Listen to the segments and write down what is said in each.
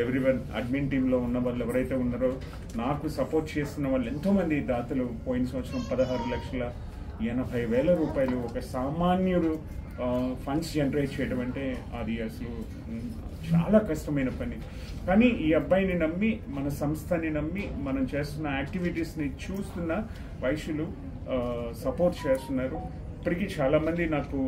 Everyone admin టీంలో ఉన్న వాళ్ళు ఎవరైతే ఉన్నారో నాకు సపోర్ట్ చేస్తున్న వాళ్ళు ఎంతోమంది దాతలు పోయిన సంవత్సరం 16,80,000 రూపాయలు ఒక సామాన్యుడు ఫండ్స్ జనరేట్ చేయడం అంటే అది అసలు చాలా కష్టమైన పని. కానీ ఈ అబ్బాయిని నమ్మి మన సంస్థని నమ్మి మనం చేస్తున్న యాక్టివిటీస్ని చూస్తున్న వైశ్యులు సపోర్ట్ చేస్తున్నారు. ఇప్పటికీ చాలామంది నాకు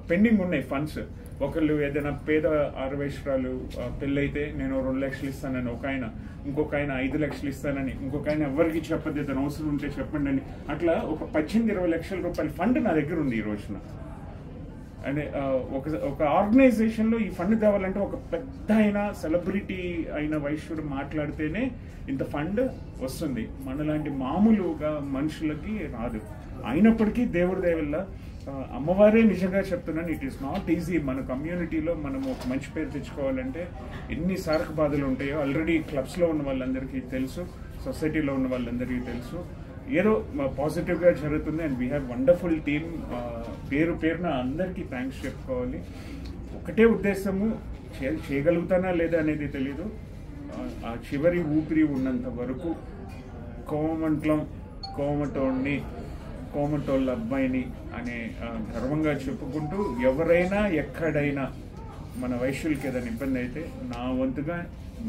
పెండింగ్ ఉన్నాయి ఫండ్స్. ఒకళ్ళు ఏదైనా పేద ఆరవేశ్వరాలు పెళ్ళైతే నేను 2 లక్షలు ఇస్తానని ఒక ఆయన, ఇంకొక ఆయన 5 లక్షలు ఇస్తానని, ఇంకొక ఆయన ఎవరికి చెప్పదు ఏదైనా అవసరం ఉంటే చెప్పండి అని, అట్లా ఒక 18-20 లక్షల రూపాయల ఫండ్ నా దగ్గర ఉంది ఈ రోజున. అంటే ఒక ఆర్గనైజేషన్లో ఈ ఫండ్ తేవాలంటే ఒక పెద్ద అయిన సెలబ్రిటీ అయిన వైశ్యుడు మాట్లాడితేనే ఇంత ఫండ్ వస్తుంది. మనలాంటి మామూలుగా మనుషులకి రాదు. అయినప్పటికీ దేవుడి దయ వల్ల అమ్మవారే నిజంగా చెప్తున్నాను, ఇట్ ఈస్ నాట్ ఈజీ. మన కమ్యూనిటీలో మనం ఒక మంచి పేరు తెచ్చుకోవాలంటే ఎన్ని సారక బాధలు ఉంటాయో ఆల్రెడీ క్లబ్స్లో ఉన్న వాళ్ళందరికీ తెలుసు, సొసైటీలో ఉన్న వాళ్ళందరికీ తెలుసు. ఏదో పాజిటివ్గా జరుగుతుంది. And we have wonderful team. పేరు పేరున అందరికీ థ్యాంక్స్ చెప్పుకోవాలి. ఒకటే ఉద్దేశము, చేయగలుగుతానా లేదా అనేది తెలీదు. ఆ చివరి ఊపిరి ఉన్నంత వరకు కోమటోళ్ళ అబ్బాయిని అనే గర్వంగా చెప్పుకుంటూ, ఎవరైనా ఎక్కడైనా మన వైశ్యులకి ఏదైనా ఇబ్బంది అయితే నా వంతుగా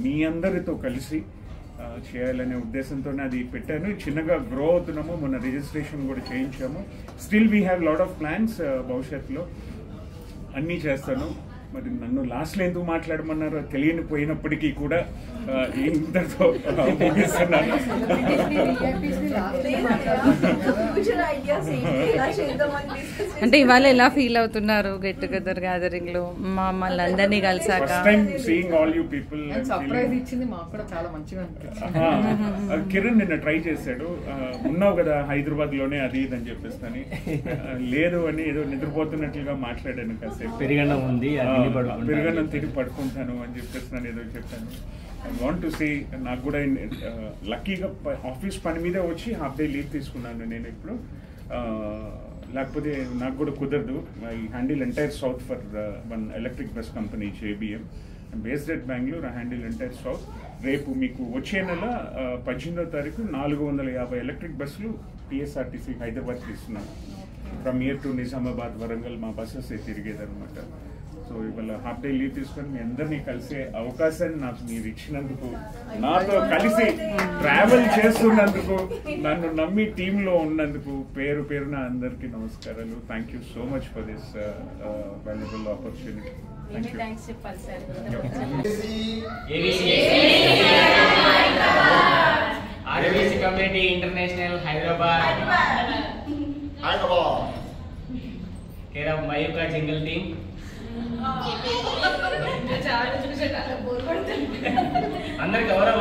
మీ అందరితో కలిసి చేయాలనే ఉద్దేశంతోనే అది పెట్టాను. చిన్నగా గ్రో అవుతున్నాము. మొన్న రిజిస్ట్రేషన్ కూడా చేయించాము. Still we have lot of plans. భవిష్యత్తులో అన్నీ చేస్తాను. మరి నన్ను లాస్ట్లో ఎందుకు మాట్లాడమన్నారో తెలియని పోయినప్పటికీ కూడా ఇంతతో ముగిస్తున్నాను. అంటే ఇవాళ ఎలా ఫీల్ అవుతున్నారు గెట్ టుగెదర్ గ్యాదరింగ్ లో మమ్మల్ని అందరినీ కలిసాక? కిరణ్ నిన్న ట్రై చేశాడు, ఉన్నావు కదా హైదరాబాద్ లోనే అది ఇది అని చెప్పేస్తాని. లేదు అని ఏదో నిద్రపోతున్నట్లుగా మాట్లాడాను. కాసేపు పెరుగన్నం తిరిగి పడుకుంటాను అని చెప్పేస్తున్నాను, ఏదో చెప్పాను. ఐ వాంట్ టు సే, నాకు కూడా లక్కీగా ఆఫీస్ పని మీద వచ్చి హాఫ్ డే లీవ్ తీసుకున్నాను నేను ఇప్పుడు. లేకపోతే నాకు కూడా కుదరదు. I handle entire south for one electric bus company JBM. I'm based at Bengaluru. I handle entire south. రేపు మీకు వచ్చే నెల 18వ తారీఖు 450 ఎలక్ట్రిక్ బస్సులు TSRTC హైదరాబాద్ ఇస్తున్నాను. From here to Nizamabad, Warangal మా బస్సెస్ తిరిగేదనమాట. సో ఇవాళ హాఫ్ డే లీవ్ తీసుకొని మీ అందరినీ కలిసే అవకాశాన్ని నాకు మీరు ఇచ్చినందుకు, నాతో కలిసి ట్రావెల్ చేస్తున్నందుకు, నన్ను నమ్మి టీంలో ఉన్నందుకు పేరు పేరున అందరికీ నమస్కారాలు. Thank you so much for this valuable opportunity. RVC Community International Hyderabad. Care of Mayuka Jingle Team. అందరికి ఎవరో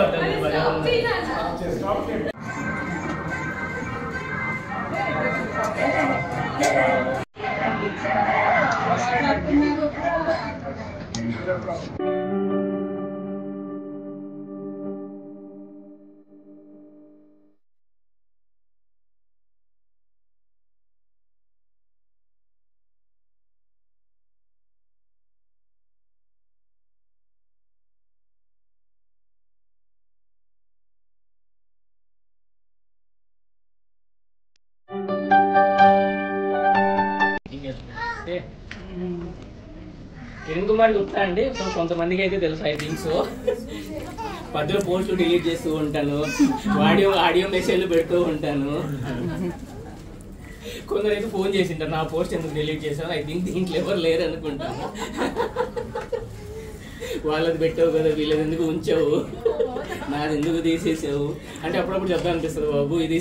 కిరణ్ కుమార్ గుప్తా అండి. సో కొంతమందికి అయితే తెలుసు, ఐ థింక్ సో. పద్దులో పోస్టులు డిలీట్ చేస్తూ ఉంటాను, ఆడియో మెసేజ్లు పెడుతూ ఉంటాను. కొందరు అయితే ఫోన్ చేసింటారు, నా పోస్ట్ ఎందుకు డిలీట్ చేశాను, ఐ థింక్ దీంట్లో ఎవరు లేరు అనుకుంటాను. వాళ్ళది పెట్టావు కదా, వీళ్ళది ఎందుకు ఉంచావు, నాది ఎందుకు తీసేసావు అంటే అప్పుడప్పుడు చెప్తా అనిపిస్తుంది, బాబు ఇది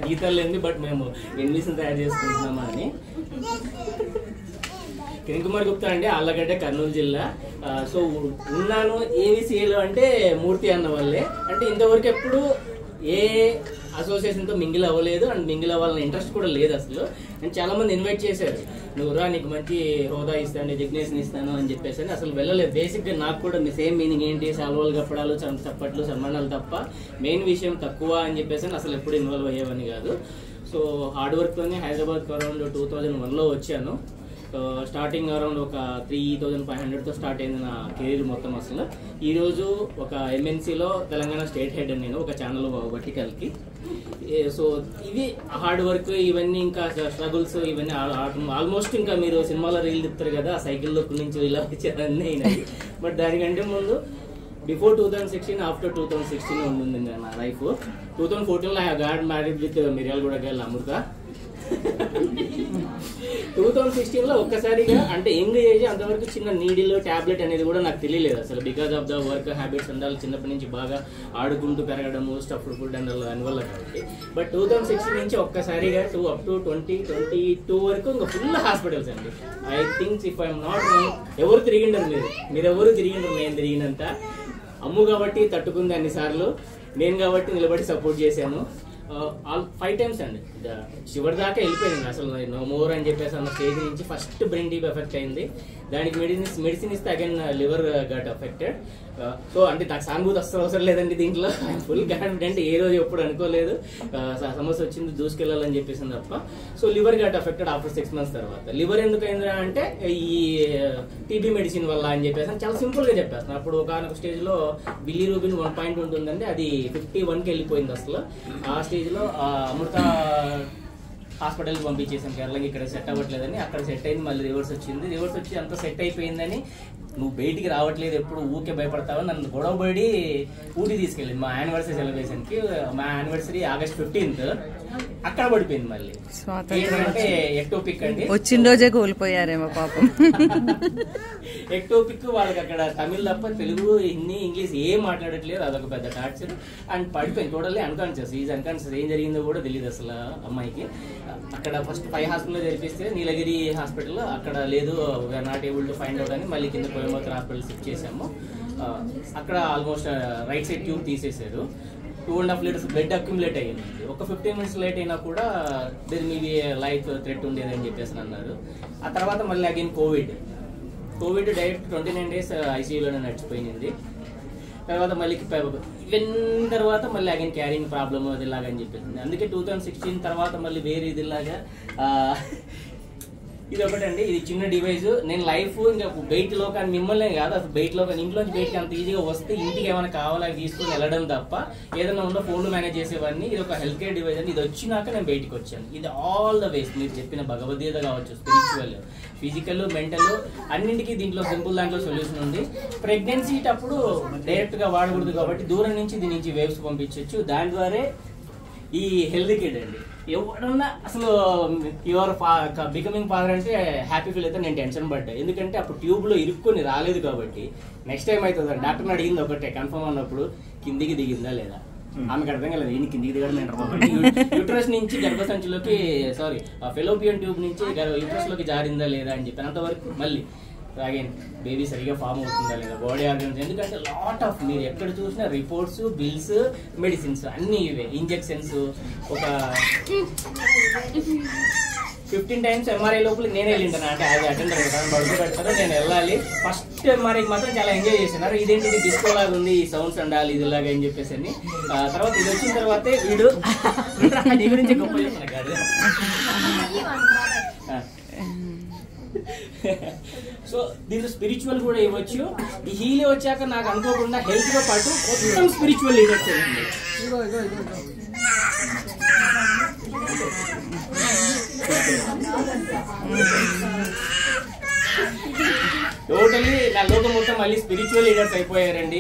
గీతాలు లేని బట్ మేము ఎన్నిషన్ తయారు చేసుకుంటున్నామా అని. కిరణ్ కుమార్ గుప్తా అండి, ఆళ్ళగడ్డ, కర్నూలు జిల్లా. సో ఉన్నాను AVCAలో అంటే మూర్తి అన్న వల్లే. అంటే ఇంతవరకు ఎప్పుడు ఏ అసోసియేషన్తో మింగిల్ అవ్వలేదు అండ్ మింగిల్ అవ్వాలని ఇంట్రెస్ట్ కూడా లేదు అసలు. నేను చాలా మంది ఇన్వైట్ చేశారు, నువ్వు రా నీకు మంచి హోదా ఇస్తాను, డిగ్నేషన్ ఇస్తాను అని చెప్పేసి. అసలు వెళ్ళలేదు. బేసిక్గా నాకు కూడా సేమ్ మీనింగ్ ఏంటి, సెలవులు కప్పడాలు, చప్పట్లు, సన్మానాలు తప్ప మెయిన్ విషయం తక్కువ అని చెప్పేసి అసలు ఎప్పుడు ఇన్వాల్వ్ అయ్యేవని కాదు. సో హార్డ్ వర్క్తోనే హైదరాబాద్కి అరౌండ్ 2001లో వచ్చాను. స్టార్టింగ్ అరౌండ్ ఒక 3,500తో స్టార్ట్ అయింది నా కెరీర్ మొత్తం. అసలు ఈరోజు ఒక ఎంఎన్సీలో తెలంగాణ స్టేట్ హెడ్ అని నేను ఒక ఛానల్ వర్టికల్కి. సో ఇవి హార్డ్ వర్క్, ఇవన్నీ ఇంకా స్ట్రగుల్స్, ఇవన్నీ ఆల్మోస్ట్ ఇంకా మీరు సినిమాలో రీల్ తిప్పుతారు కదా, ఆ సైకిల్లో నుంచి ఇలా వచ్చారన్నీ అయినాయి. బట్ దానికంటే ముందు బిఫోర్ 2016, ఆఫ్టర్ 2016 ఉంటుంది నా లైఫ్. 2014లో I got married with Miryalaguda girl Amrutha. 2016లో ఒక్కసారిగా అంటే యంగ్ ఏజ్, అంతవరకు చిన్న నీడిల్ టాబ్లెట్ అనేది కూడా నాకు తెలియలేదు అసలు. Because of the work habits ఉండాలి, చిన్నప్పటి నుంచి బాగా ఆడుకుంటూ పెరగడము, స్టఫ్డ్ ఫుడ్ అండ్ దానివల్ల కాబట్టి. బట్ 2016 నుంచి ఒక్కసారిగా అప్ టు 2022 వరకు ఇంకా ఫుల్ హాస్పిటల్స్ అండి. I thinks if I'm not ఎవరు తిరిగిండరు, మీరెవరు తిరిగిండరు నేను తిరిగినంత. అమ్ము కాబట్టి తట్టుకుంది అన్నిసార్లు, నేను కాబట్టి నిలబడి సపోర్ట్ చేశాను. 5 times అండి, చివరి దాకా వెళ్ళిపోయింది అసలు. నో మోర్ అని చెప్పేసి అన్న స్టేజ్ నుంచి ఫస్ట్ బ్రెయిన్ ట్యూబ్ ఎఫెక్ట్ అయింది. దానికి మెడిసిన్ ఇస్తే again liver gut affected. So అంటే నాకు సానుభూతి అస్సలు అవసరం లేదండి దీంట్లో. ఫుల్ కాన్ఫిడెంట్, ఏ రోజు ఎప్పుడు అనుకోలేదు సమస్య వచ్చింది దూసుకెళ్ళాలని చెప్పేసి తప్ప. So liver gut affected after 6 months తర్వాత. లివర్ ఎందుకు అయింది అంటే ఈ టీబీ మెడిసిన్ వల్ల అని చెప్పేసి చాలా సింపుల్ గా చెప్పేస్తాను. అప్పుడు ఒక స్టేజ్ లో బిలిరూబిన్ 1 point ఉంటుందండి, అది 51కి వెళ్ళిపోయింది అసలు. ఆ స్టేజ్ లో అమృత హాస్పిటల్కి పంపించేసాను కేరళకి, ఇక్కడ సెట్ అవ్వట్లేదని. అక్కడ సెట్ అయింది, మళ్ళీ రివర్స్ వచ్చింది. రివర్స్ వచ్చి అంత సెట్ అయిపోయిందని నువ్వు బయటికి రావట్లేదు, ఎప్పుడు ఊరికే భయపడతావు, నన్ను గొడవపడి ఊటీ తీసుకెళ్ళింది మా యానివర్సరీ సెలబ్రేషన్కి. మా యానివర్సరీ August 15th, అక్కడ పడిపోయింది. మళ్ళీ ఏంటంటే ఎక్టోపిక్ అండి, వచ్చిన రోజే కోల్పోయారేమో పాపం. ఎక్టోపిక్ వాళ్ళకి అక్కడ తమిళ్ తప్ప తెలుగు, హిందీ, ఇంగ్లీష్ ఏం మాట్లాడట్లేదు, అదొక పెద్ద టార్చర్. అండ్ పడిపోయింది టోటల్లీ అన్కాన్షియస్. ఏం జరిగిందో కూడా తెలియదు అసలు అమ్మాయికి. అక్కడ ఫస్ట్ 5 హాస్పిటల్లో జరిపిస్తే నీలగిరి హాస్పిటల్ అక్కడ లేదు, we are not able to find out అని మళ్ళీ కింద కోయంబత్తూర్ హాస్పిటల్ షిఫ్ట్ చేసాము. అక్కడ ఆల్మోస్ట్ రైట్ సైడ్ ట్యూబ్ తీసేశారు. 2.5 liters బ్లడ్ అక్యుములేట్ అయ్యింది. ఒక 15 minutes లేట్ అయినా కూడా దీని మీద లైఫ్ థ్రెట్ ఉండేదని చెప్పేసి అన్నారు. ఆ తర్వాత మళ్ళీ అగైన్ కోవిడ్ డైరెక్ట్ 29 days ఐసీయూలోనే నడిచిపోయింది. తర్వాత మళ్ళీ తర్వాత మళ్ళీ అగైన్ క్యారింగ్ ప్రాబ్లమ్ అది ఇలాగా అని చెప్పేసింది. అందుకే 2016 తర్వాత మళ్ళీ వేరే ఇదిలాగా ఇది ఒకటండి, ఇది చిన్న డివైస్. నేను లైఫ్ ఇంకా బయటలో కానీ మిమ్మల్ని కాదు అసలు బయటలో కానీ ఇంట్లోంచి బయటకి అంత ఈజీగా వస్తే ఇంటికి ఏమైనా కావాలా తీసుకుని వెళ్ళడం తప్ప ఏదైనా ఉందో ఫోన్లు మేనేజ్ చేసేవాడిని. ఇది ఒక హెల్త్ కేర్ డివైస్ అండి. ఇది వచ్చినాక నేను బయటకు వచ్చాను. ఇది ఆల్ ద వేస్ మీరు చెప్పిన భగవద్గీత కావచ్చు, స్పిరిచువల్, ఫిజికల్, మెంటల్ అన్నింటికి దీంట్లో సింపుల్ దాంట్లో సొల్యూషన్ ఉంది. ప్రెగ్నెన్సీ అప్పుడు డైరెక్ట్ గా వాడకూడదు కాబట్టి దూరం నుంచి దీని నుంచి వేవ్స్ పంపించవచ్చు. దాని ద్వారా ఈ హెల్త్ కిట్ అండి ఎవరన్నా అసలు యువర్ బికమింగ్ ఫాదర్ అంటే హ్యాపీ ఫీల్ అయితే నేను టెన్షన్ పడ్డా. ఎందుకంటే అప్పుడు ట్యూబ్ లో ఇరుక్కొని రాలేదు కాబట్టి నెక్స్ట్ టైం అవుతుంది. డాక్టర్ని అడిగింది ఒకటే కన్ఫర్మ్ అన్నప్పుడు, కిందికి దిగిందా లేదా. ఆమెకు అర్థం కాలేదు ఈయన కిందికి దిగడం యూట్రస్ నుంచి గర్భసంచిలోకి ఫెలోపియన్ ట్యూబ్ నుంచి యూట్రస్ లోకి జారిందా లేదా అని చెప్పి అంతవరకు మళ్ళీ అగైన్ బేబీ సరిగా ఫామ్ అవుతుందా లేదా, బాడీ ఆర్గన్స్. ఎందుకంటే లాట్ ఆఫ్ మీరు ఎక్కడ చూసినా రిపోర్ట్స్, బిల్స్, మెడిసిన్స్ అన్ని ఇవే. ఇంజెక్షన్స్ ఒక 15 times ఎంఆర్ఐ లోపల నేనే వెళ్ళింటాను. అంటే అది అటెండర్ బడుగు పెడతారు, నేను వెళ్ళాలి. ఫస్ట్ ఎంఆర్ఐకి మాత్రం చాలా ఎంజాయ్ చేస్తున్నారు. ఇదేంటి ఇది డిస్కో లాగా ఉంది, ఈ సౌండ్స్ ఉండాలి ఇదిలాగా అని చెప్పేసి అని. తర్వాత ఇది వచ్చిన తర్వాతే వీడు నీ గురించి గొప్ప చెప్తున్నా కాదు. సో దీంట్లో స్పిరిచువల్ కూడా ఇవ్వచ్చు. ఈ హీల్ వచ్చాక నాకు అనుకోకుండా హెల్త్ తో పాటు మొత్తం స్పిరిచువల్ లీడర్స్ అయింది. టోటల్లీ నా లోకం మొత్తం మళ్ళీ స్పిరిచువల్ లీడర్స్ అయిపోయారండి.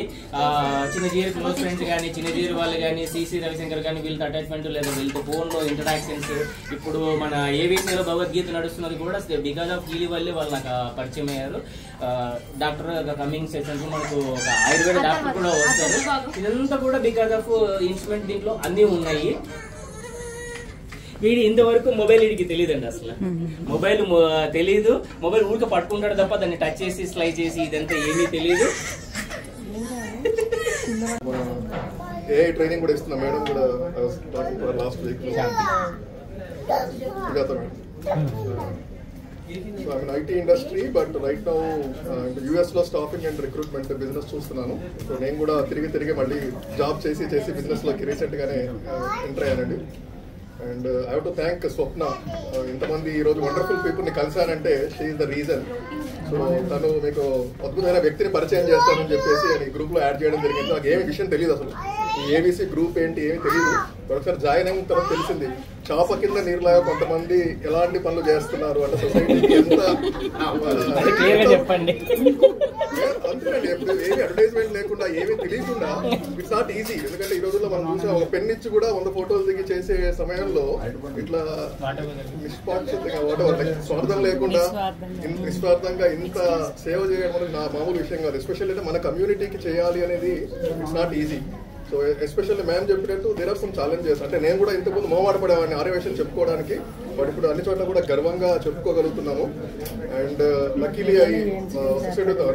చిన్నజీవి క్లోజ్ ఫ్రెండ్స్ కానీ, చిన్నజీవి వాళ్ళు కానీ, సిసి రవిశంకర్ కానీ, వీళ్ళతో అటాచ్మెంట్ లేదా వీళ్ళతో ఫోన్లో ఇంటరాక్షన్స్. ఇప్పుడు మన ఏవిసిలో భగవద్గీత నడుస్తున్నది కూడా బికాస్ ఆఫ్ హీలి వల్లే వాళ్ళు నాకు పరిచయం అయ్యారు. డాక్టర్ కమింగ్ సెషన్స్ మనకు ఒక ఆయుర్వేద డాక్టర్ కూడా వస్తారు. ఇదంతా కూడా బికాస్ ఆఫ్ ఇన్స్ట్రుమెంట్ దీంట్లో అన్నీ ఉన్నాయి. వీడి ఇంతవరకు మొబైల్ వీడికి తెలియదండి అసలు. మొబైల్ తెలీదు. మొబైల్ ఊరికే పట్టుకుంటాడు తప్ప దాన్ని టచ్ చేసి స్లై చేసి ఇదంతా ఏమీ తెలియదు. ఏఐ ట్రైనింగ్ కూడా ఇస్తున్నా మేడం కూడా last week. So I'm in IT industry, but right now US లో స్టాఫింగ్ అండ్ రిక్రూట్మెంట్ బిజినెస్ చూస్తున్నాను. సో నేను కూడా తిరిగి మళ్ళీ జాబ్ చేసి బిజినెస్ లోకి రీసెంట్ గానే ఎంటర్ అయ్యానండి. And I have to thank Swapna. ఇంతమంది ఈరోజు వండర్ఫుల్ పీపుల్ని కలిసానంటే she is the reason. So తను మీకు అద్భుతమైన వ్యక్తిని పరిచయం చేస్తానని చెప్పేసి ఈ గ్రూప్లో యాడ్ చేయడం జరిగింది. నాకు ఏమి విషయం తెలియదు అసలు, ఈ ఏబీసీ గ్రూప్ ఏంటి ఏమి తెలియదు. ఒకసారి జాయిన్ అయిన తర్వాత తెలిసింది చాప కింద నీరులాగా కొంతమంది ఎలాంటి పనులు చేస్తున్నారు అంటే సొసైటీకి ఎంత చెప్పండి. అంతేనండి, ఏమి అడ్వర్టైజ్మెంట్ లేకుండా ఏమీ తెలియకుండా ఇట్స్ నాట్ ఈజీ. ఎందుకంటే ఈ రోజుల్లో మనం చూసే ఒక పెన్ ఇచ్చి కూడా 100 ఫోటోలు దిగి చేసే సమయంలో ఇట్లా స్వార్థం లేకుండా నిస్వార్థంగా ఇంత సేవ చేయడం అనేది నా మామూలు విషయం కాదు. ఎస్పెషల్లీ అంటే మన కమ్యూనిటీకి చేయాలి అనేది it's not easy. So especially ma'am చెప్పినట్టు దేర్ ఆర్ సమ్ ఛాలెంజెస్. అంటే నేను కూడా ఇంతకుముందు మోమాట పడేవాడిని ఆర్యవేషన్ చెప్పుకోవడానికి, బట్ ఇప్పుడు అన్ని చోట్ల కూడా గర్వంగా చెప్పుకోగలుగుతున్నాము. అండ్ లక్కీలీ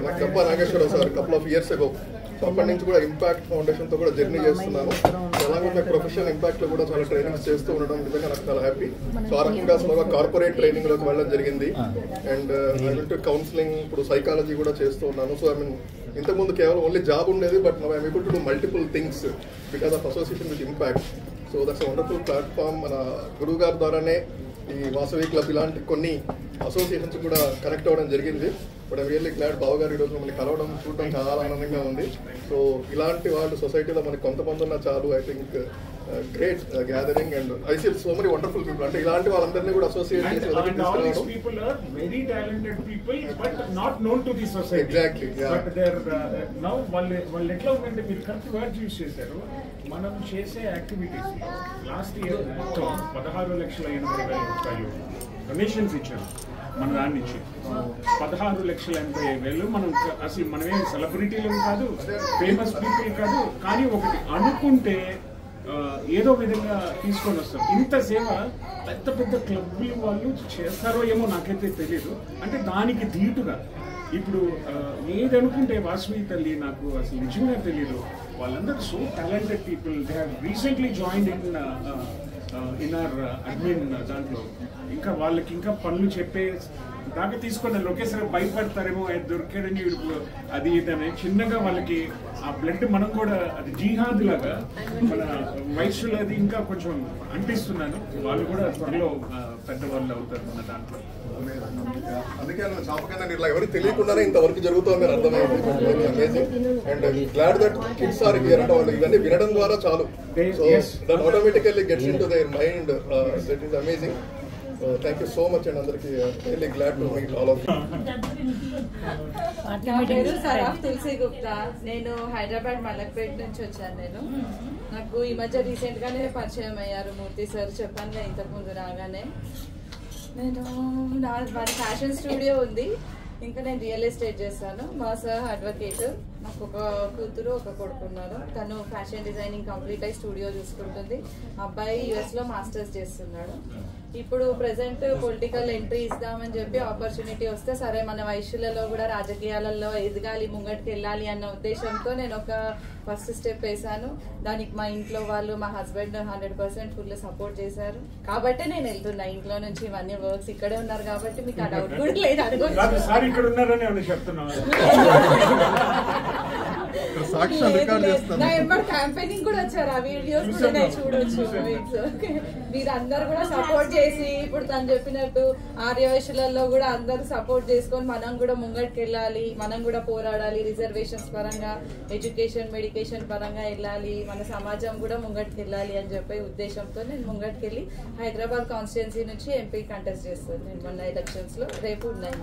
నాకు గప్ప Nageswara Rao sir couple of years ago, so అప్పటి నుంచి కూడా ఇంపాక్ట్ ఫౌండేషన్తో కూడా జర్నీ చేస్తున్నాను. అలాగే మై ప్రొఫెషనల్ ఇంపాక్ట్లో కూడా చాలా ట్రైనింగ్స్ చేస్తూ ఉండడం నిజంగా నాకు చాలా హ్యాపీ. సో ఆ రకంగా స్లోగా కార్పొరేట్ ట్రైనింగ్లోకి వెళ్ళడం జరిగింది. And I will to counselling, ఇప్పుడు సైకాలజీ కూడా చేస్తూ ఉన్నాను. సో ఐ మీన్ ఇంతకుముందు కేవలం ఓన్లీ జాబ్ ఉండేది, but now I'm able to do multiple things because of association with impact. So that's wonderful platform. మన గురువు గారి ద్వారానే ఈ వాసవి క్లబ్ ఇలాంటి కొన్ని అసోసియేషన్స్ కూడా కనెక్ట్ అవ్వడం జరిగింది. బట్ ఐమ్ రియల్లీ గ్లాడ్ బావ గారు ఈరోజు మమ్మల్ని కలవడం చూడడం చాలా ఆనందంగా ఉంది. సో ఇలాంటి వాళ్ళు సొసైటీలో మనకి కొంతమంది ఉన్న చాలు. I think great gathering and I see so many wonderful people. అంటే ఇలాంటి వాళ్ళందరినీ కూడా అసోసియేట్ చేసి ఎగ్జాక్ట్లీ వాళ్ళు ఎట్లా ఉందంటే మీరు కరెక్ట్ వర్డ్ యూజ్ చేశారు. మనం చేసే యాక్టివిటీస్ లాస్ట్ ఇయర్ మొత్తం 16,80,000 డొనేషన్స్ ఇచ్చారు మన దాని నుంచి. 16,80,000 మనం అసలు మనమేం సెలబ్రిటీలు కాదు, ఫేమస్ పీపుల్ కాదు, కానీ ఒకటి అనుకుంటే ఏదో విధంగా తీసుకొని వస్తాం. ఇంత సేవ పెద్ద పెద్ద క్లబ్లు వాళ్ళు చేస్తారో ఏమో నాకైతే తెలియదు. అంటే దానికి ధీటుగా ఇప్పుడు ఏది అనుకుంటే వాసవి తల్లి నాకు అసలు నిజంగా తెలియదు. వాళ్ళందరూ so talented people. They have recently joined in our admin దాంట్లో. ఇంకా వాళ్ళకి ఇంకా పనులు చెప్పే దాకా తీసుకొని ఒకేసారి భయపడతారేమో దొరికాడని అది ఇదని చిన్నగా వాళ్ళకి ఆ బ్లడ్ మనం కూడా అది జిహాద్ లాగా మన వయసులో అది ఇంకా కొంచెం అంటిస్తున్నాను. వాళ్ళు కూడా త్వరలో పెద్దవాళ్ళు అవుతారు మన దాంట్లో. అందుకే చాపకన్నా ఇలా ఎవరికి తెలియకుండానే ఇంతవరకు జరుగుతుంది అని అర్థమైంది. Amazing and glad that kids are here అంటే వాళ్ళు ఇవన్నీ వినడం ద్వారా చాలు. So that automatically gets into their mind. That is amazing. Thank you so much and అందరికి really glad to meet all of you. నా పేరు సరాఫ్ తులసి గుప్తా. నేను హైదరాబాద్ మలక్పేట నుంచి వచ్చాను. నాకు ఈ మధ్య రీసెంట్ గానే పరిచయం అయ్యారు మూర్తి సార్. చెప్పాను ఇంతకుముందు రాగానే. నాది ఫ్యాషన్ స్టూడియో ఉంది. ఇంకా నేను రియల్ ఎస్టేట్ చేస్తాను. మా సార్ అడ్వకేట్. నాకు ఒక కూతురు ఒక కొడుకు ఉన్నారు. తను ఫ్యాషన్ డిజైనింగ్ కంప్లీట్ అయ్యి స్టూడియో చూసుకుంటుంది. అబ్బాయి US లో మాస్టర్స్ చేస్తున్నాడు. ఇప్పుడు ప్రెసెంట్ పొలిటికల్ ఎంట్రీ ఇద్దామని చెప్పి ఆపర్చునిటీ వస్తే సరే మన వయసులలో కూడా రాజకీయాలలో ఎదగాలి, ముంగటికి వెళ్ళాలి అన్న ఉద్దేశంతో నేను ఒక ఫస్ట్ స్టెప్ వేసాను. దానికి మా ఇంట్లో వాళ్ళు, మా హస్బెండ్ 100% ఫుల్ సపోర్ట్ చేశారు. కాబట్టి నేను వెళ్తున్నా ఇంట్లో నుంచి. ఇవన్నీ వర్క్స్ ఇక్కడే ఉన్నారు కాబట్టి మీకు ఆ డౌట్ కూడా లేదు అనుకోండి. క్యాంపెయినింగ్ కూడా వచ్చారు. ఆ వీడియోస్ కూడా చూడొచ్చు. మీరందరూ కూడా సపోర్ట్ చేసి ఇప్పుడు తను చెప్పినట్టు ఆర్యవైశ్యులలో కూడా అందరూ సపోర్ట్ చేసుకొని మనం కూడా ముంగటికి వెళ్ళాలి, మనం కూడా పోరాడాలి. రిజర్వేషన్స్ పరంగా, ఎడ్యుకేషన్, మెడికేషన్ పరంగా వెళ్ళాలి, మన సమాజం కూడా ముంగటికి వెళ్ళాలి అని చెప్పే ఉద్దేశంతో నేను ముంగటికి వెళ్ళి హైదరాబాద్ కాన్స్టిట్యున్సీ నుంచి ఎంపీ కంటెస్ట్ చేస్తాను నేను మొన్న ఎలక్షన్స్ లో. రేపు ఉన్నాయి.